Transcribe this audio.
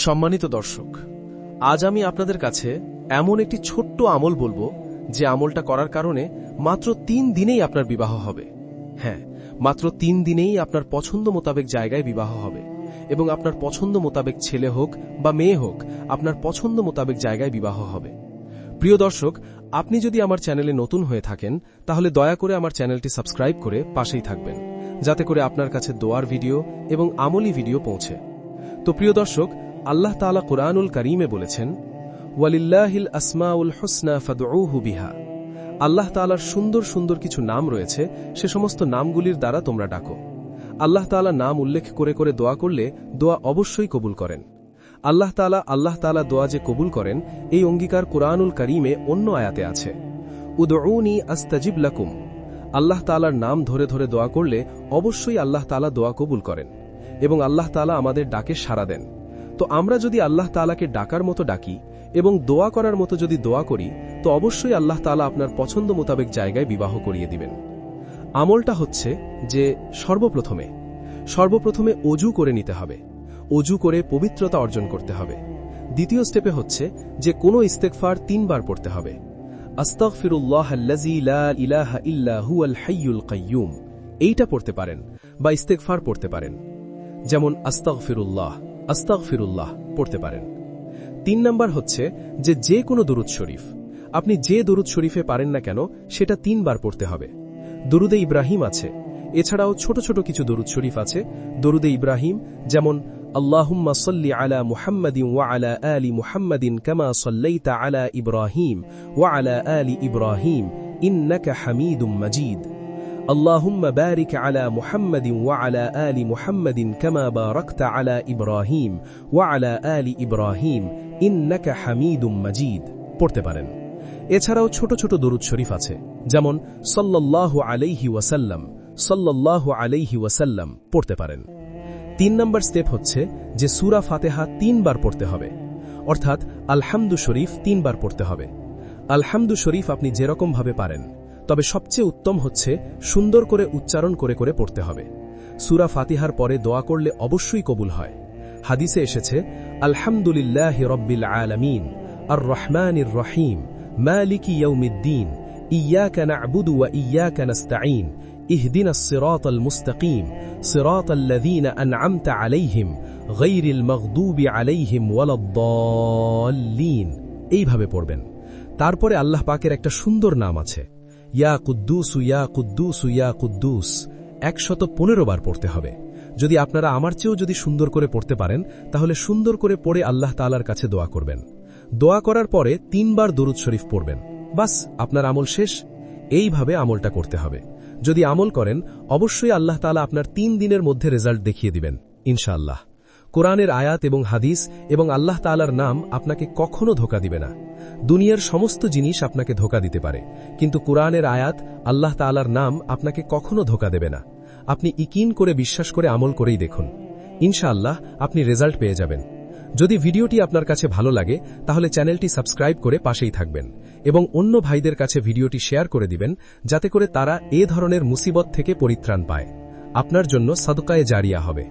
সম্মানিত দর্শক, আজ আমি আপনাদের কাছে এমন একটি ছোট্ট আমল বলবো যে আমলটা করার কারণে মাত্র 3 দিনেই আপনার বিবাহ হবে। হ্যাঁ, মাত্র 3 দিনেই আপনার পছন্দ মোতাবেক জায়গায় বিবাহ হবে এবং আপনার পছন্দ মোতাবেক ছেলে হোক বা মেয়ে হোক, আপনার পছন্দ মোতাবেক জায়গায় বিবাহ হবে। প্রিয় দর্শক, আপনি যদি আমার চ্যানেলে নতুন হয়ে থাকেন তাহলে দয়া করে আমার চ্যানেলটি সাবস্ক্রাইব করে পাশেই থাকবেন, যাতে করে আপনার কাছে দোয়ার ভিডিও এবং আমলি ভিডিও পৌঁছে। তো প্রিয় দর্শক, আল্লাহ তাআলা কুরআনুল কারীমে বলেছেন, ওয়ালিল্লাহিল আসমাউল হুসনা ফাদউহু বিহা। আল্লাহ তাআলার সুন্দর সুন্দর কিছু নাম রয়েছে, সে সমস্ত নামগুলির দ্বারা তোমরা ডাকো। আল্লাহ তাআলা নাম উল্লেখ করে করে দোয়া করলে দোয়া অবশ্যই কবুল করেন। আল্লাহ তাআলা দোয়া যে কবুল করেন, এই অঙ্গীকার কুরআনুল কারীমে অন্য আয়াতে আছে। উদউনি আস্তাজিব লাকুম। আল্লাহ তাআলার নাম ধরে ধরে দোয়া করলে অবশ্যই আল্লাহ তাআলা দোয়া কবুল করেন এবং আল্লাহ তাআলা আমাদের ডাকে সাড়া দেন। তো আমরা যদি আল্লাহ তাআলাকে ডাকার মতো ডাকি এবং দোয়া করার মতো যদি দোয়া করি, তো অবশ্যই আল্লাহ তাআলা আপনার পছন্দ মোতাবেক জায়গায় বিবাহ করিয়ে দিবেন। আমলটা হচ্ছে যে সর্বপ্রথমে অজু করে নিতে হবে। অজু করে পবিত্রতা অর্জন করতে হবে। দ্বিতীয় স্টেপে হচ্ছে যে কোনো ইস্তেগফার 3 বার পড়তে হবে। আস্তাগফিরুল্লাহাল্লাযী লা ইলাহা ইল্লা হুয়াল হাইয়ুল কাইয়্যুম, এইটা পড়তে পারেন বা ইস্তেগফার পড়তে পারেন, যেমন আস্তাগফিরুল্লাহ পড়তে পারেন। 3 নাম্বার হচ্ছে যে কোনো দরুদ শরীফ, আপনি যে দরুদ শরীফে পারেন না কেন সেটা 3 বার পড়তে হবে। দরুদে ইব্রাহিম আছে, এছাড়াও ছোট ছোট কিছু দরুদ শরীফ আছে দরুদে ইব্রাহিম, যেমন আল্লাহুম্মা সাল্লি আলা মুহাম্মাদিন ওয়া আলা আলি মুহাম্মাদিন কামা সাল্লাইতা আলা ইব্রাহিম ওয়া আলা আলি ইব্রাহিম ইন্নাকা হামিদুম মাজিদ। আল্লাহুম্মা বারিক আলা মুহাম্মাদিন ওয়া আলা আলি মুহাম্মাদিন কামা বারাকতা আলা ইব্রাহিম ওয়া আলা আলি ইব্রাহিম ইন্নাকা হামিদুম মাজিদ পড়তে পারেন। এছাড়াও ছোট ছোট দরুদ শরীফ আছে, যেমন সাল্লাল্লাহু আলাইহি ওয়াসাল্লাম পড়তে পারেন। 3 নম্বর স্টেপ হচ্ছে যে সূরা ফাতিহা 3 বার পড়তে হবে, অর্থাৎ আলহামদু শরীফ 3 বার পড়তে হবে। আলহামদু শরীফ আপনি যেরকম ভাবে পারেন, তবে সবচেয়ে উত্তম হচ্ছে সুন্দর করে উচ্চারণ করে করে পড়তে হবে। সূরা ফাতিহার পরে দোয়া করলে অবশ্যই কবুল হয়। হাদিসে এসেছে, আলহামদুলিল্লাহি রাব্বিল আলামিন আর রহমানির রহিম মালিকি ইয়াউমিদ্দিন ইয়াকা না'বুদু ওয়া ইয়াকা নাস্তাঈন ইহদিনাস সিরাতাল মুস্তাকিম সিরাতাল্লাযীনা আন'আমতা আলাইহিম গায়রিল মাগদুবি আলাইহিম ওয়ালাদ-দাল্লিন। এইভাবে পড়বেন। তারপরে আল্লাহ পাকের একটা সুন্দর নাম আছে, ইয়া কুদ্দুস ইয়া কুদ্দুস ইয়া কুদ্দুস, 115 বার পড়তে হবে। যদি আপনারা আমার চেয়েও যদি সুন্দর করে পড়তে পারেন, তাহলে সুন্দর করে পড়ে আল্লাহ তাআলার কাছে দোয়া করবেন। দোয়া করার পরে 3 বার দরুদ শরীফ পড়বেন, বাস আপনার আমল শেষ। এইভাবে আমলটা করতে হবে। যদি আমল করেন, অবশ্যই আল্লাহ তাআলা আপনার 3 দিনের মধ্যে রেজাল্ট দেখিয়ে দিবেন ইনশাআল্লাহ। কোরআনের আয়াত এবং হাদিস এবং আল্লাহ তাআলার নাম আপনাকে কখনো ধোঁকা দিবে না। দুনিয়ার সমস্ত জিনিস আপনাকে ধোঁকা দিতে পারে, কিন্তু কোরআনের আয়াত, আল্লাহ তাআলার নাম আপনাকে কখনো ধোঁকা দেবে না। আপনি ইকিন করে বিশ্বাস করে আমল করেই দেখুন, ইনশাআল্লাহ আপনি রেজাল্ট পেয়ে যাবেন। যদি ভিডিওটি আপনার কাছে ভালো লাগে, তাহলে চ্যানেলটি সাবস্ক্রাইব করে পাশেই থাকবেন এবং অন্য ভাইদের কাছে ভিডিওটি শেয়ার করে দিবেন, যাতে করে তারা এ ধরনের মুসিবত থেকে পরিত্রাণ পায়। আপনার জন্য সাদকায়ে জারিয়া হবে।